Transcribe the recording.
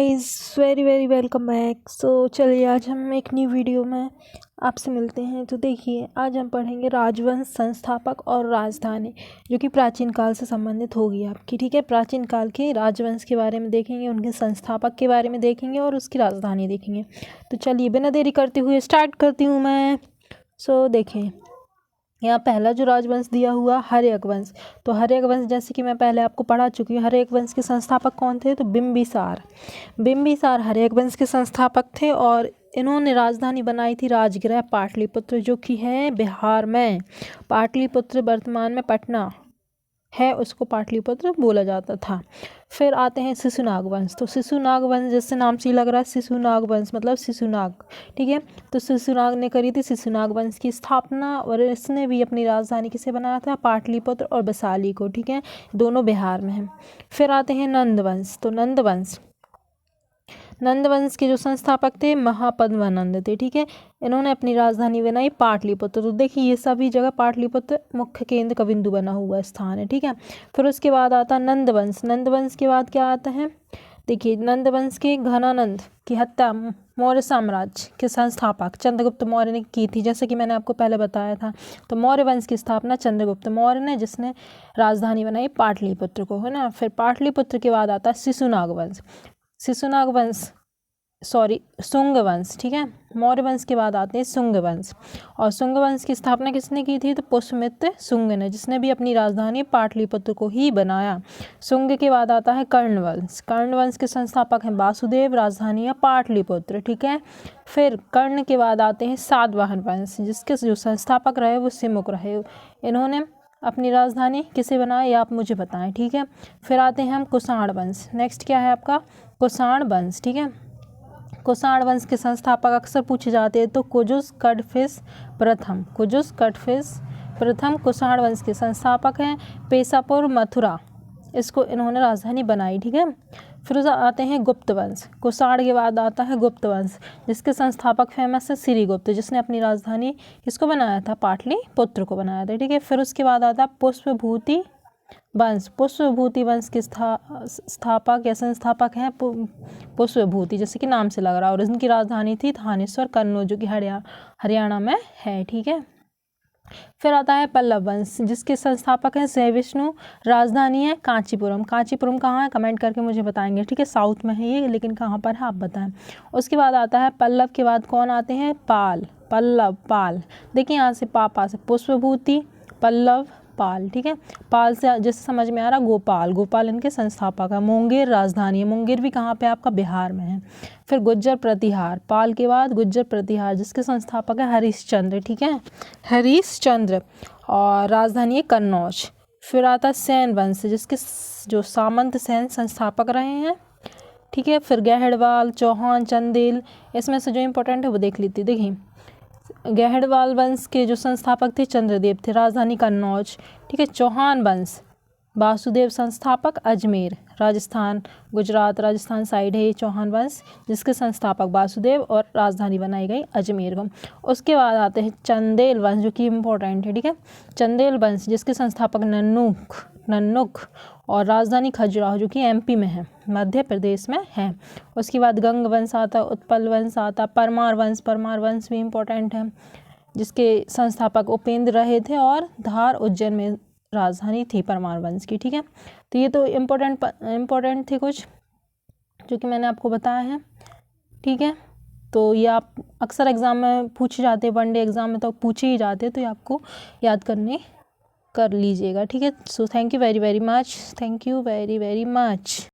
Guys, very very welcome back. चलिए आज हम एक नई वीडियो में आपसे मिलते हैं। तो देखिए, आज हम पढ़ेंगे राजवंश, संस्थापक और राजधानी, जो कि प्राचीन काल से संबंधित होगी आपकी। ठीक है, प्राचीन काल के राजवंश के बारे में देखेंगे, उनके संस्थापक के बारे में देखेंगे और उसकी राजधानी देखेंगे। तो चलिए बिना देरी करते हुए स्टार्ट करती हूँ मैं। देखें, यहाँ पहला जो राजवंश दिया हुआ हर्यक वंश। तो हर्यक वंश जैसे कि मैं पहले आपको पढ़ा चुकी हूँ। हर्यक वंश के संस्थापक कौन थे? तो बिम्बिसार हर्यक वंश के संस्थापक थे और इन्होंने राजधानी बनाई थी राजगृह पाटलिपुत्र, जो कि है बिहार में। पाटलिपुत्र वर्तमान में पटना है, उसको पाटलिपुत्र बोला जाता था। फिर आते हैं शिशुनाग वंश। तो शिशुनाग वंश जैसे नाम से ही लग रहा है, शिशुनाग वंश मतलब शिशुनाग। ठीक है, तो शिशुनाग ने करी थी शिशुनाग वंश की स्थापना और इसने भी अपनी राजधानी किसे बनाया था? पाटलिपुत्र और वैशाली को। ठीक है, दोनों बिहार में हैं। फिर आते हैं नंद वंश। तो नंद वंश के जो संस्थापक थे महापद्मानंद थे। ठीक है, इन्होंने अपनी राजधानी बनाई पाटलिपुत्र। तो देखिए, ये सभी जगह पाटलिपुत्र मुख्य केंद्र का बिंदु बना हुआ स्थान है। ठीक है, फिर उसके बाद आता है नंद वंश। नंद वंश के बाद क्या आता है? देखिए, नंद वंश के घनानंद की हत्या मौर्य साम्राज्य के संस्थापक चंद्रगुप्त मौर्य ने की थी, जैसे कि मैंने आपको पहले बताया था। तो मौर्य वंश की स्थापना चंद्रगुप्त मौर्य ने, जिसने राजधानी बनाई पाटलिपुत्र को, है ना। फिर पाटलिपुत्र के बाद आता है शुंग वंश। ठीक है, मौर्य वंश के बाद आते हैं शुंग वंश। और शुंग वंश की स्थापना किसने की थी? तो पुष्यमित्र शुंग ने, जिसने भी अपनी राजधानी पाटलिपुत्र को ही बनाया। शुंग के बाद आता है कर्ण वंश। कर्ण वंश के संस्थापक हैं वासुदेव, राजधानी है पाटलिपुत्र। ठीक है, फिर कर्ण के बाद आते हैं सातवाहन वंश, जिसके जो संस्थापक रहे वो सिमुक रहे। इन्होंने अपनी राजधानी किसे बनाया, ये आप मुझे बताएं। ठीक है, फिर आते हैं हम कुषाण वंश। नेक्स्ट क्या है आपका? कुषाण वंश। ठीक है, कुषाण वंश के संस्थापक अक्सर पूछे जाते हैं। तो कुजुस कडफिस प्रथम कुषाण वंश के संस्थापक हैं। पेशापुर मथुरा, इसको इन्होंने राजधानी बनाई। ठीक है, फिर आते हैं गुप्त वंश। कुषाण के बाद आता है गुप्त वंश, जिसके संस्थापक फेमस है श्रीगुप्त, जिसने अपनी राजधानी किसको बनाया था? पाटलिपुत्र को बनाया था। ठीक है, फिर उसके बाद आता है पुष्पभूति वंश के स्थापक या संस्थापक हैं पुष्पभूति, जैसे कि नाम से लग रहा है, और इनकी राजधानी थी थानेश्वर कन्नौज, जो कि हरियाणा में है। ठीक है, फिर आता है पल्लव वंश, जिसके संस्थापक हैं सविष्णु, राजधानी है कांचीपुरम। कांचीपुरम कहाँ है? कमेंट करके मुझे बताएंगे। ठीक है, साउथ में है ये, लेकिन कहाँ पर है आप बताएं। उसके बाद आता है पल्लव के बाद कौन आते हैं? पाल। देखिए, यहाँ से पापा से पुष्पभूति, पल्लव, पाल। ठीक है, पाल से जैसे समझ में आ रहा गोपाल इनके संस्थापक है। मुंगेर राजधानी है। मुंगेर भी कहाँ पे? आपका बिहार में है। फिर गुज्जर प्रतिहार, पाल के बाद गुज्जर प्रतिहार, जिसके संस्थापक है हरिश्चंद्र। ठीक है, हरिश्चंद्र, और राजधानी है कन्नौज। फिर आता है सेन वंश, जिसके जो सामंत सेन संस्थापक रहे हैं। ठीक है, फिर गहड़वाल, चौहान, चंदेल, इसमें से जो इम्पोर्टेंट है वो देख लीजिए। देखिए, गहड़वाल वंश के जो संस्थापक थे चंद्रदेव थे, राजधानी कन्नौज। ठीक है, चौहान वंश वासुदेव, संस्थापक अजमेर, गुजरात राजस्थान साइड है ये चौहान वंश, जिसके संस्थापक वासुदेव और राजधानी बनाई गई अजमेर को। उसके बाद आते हैं चंदेल वंश, जो कि इम्पोर्टेंट है। ठीक है, चंदेल वंश, जिसके संस्थापक नन्नुक और राजधानी खजुराहो, जो कि एमपी में है, मध्य प्रदेश में है। उसके बाद गंग वंश आता, उत्पल वंश आता, परमार वंश भी इम्पोर्टेंट है, जिसके संस्थापक उपेंद्र रहे थे और धार उज्जैन में राजधानी थी परमार वंश की। ठीक है, तो ये तो इम्पोर्टेंट थे कुछ जो कि मैंने आपको बताया है। ठीक है, तो ये आप अक्सर एग्जाम में पूछे जाते हैं, वनडे एग्जाम में तो पूछे ही जाते हैं, तो ये आपको याद कर लीजिएगा। ठीक है, so thank you very very much.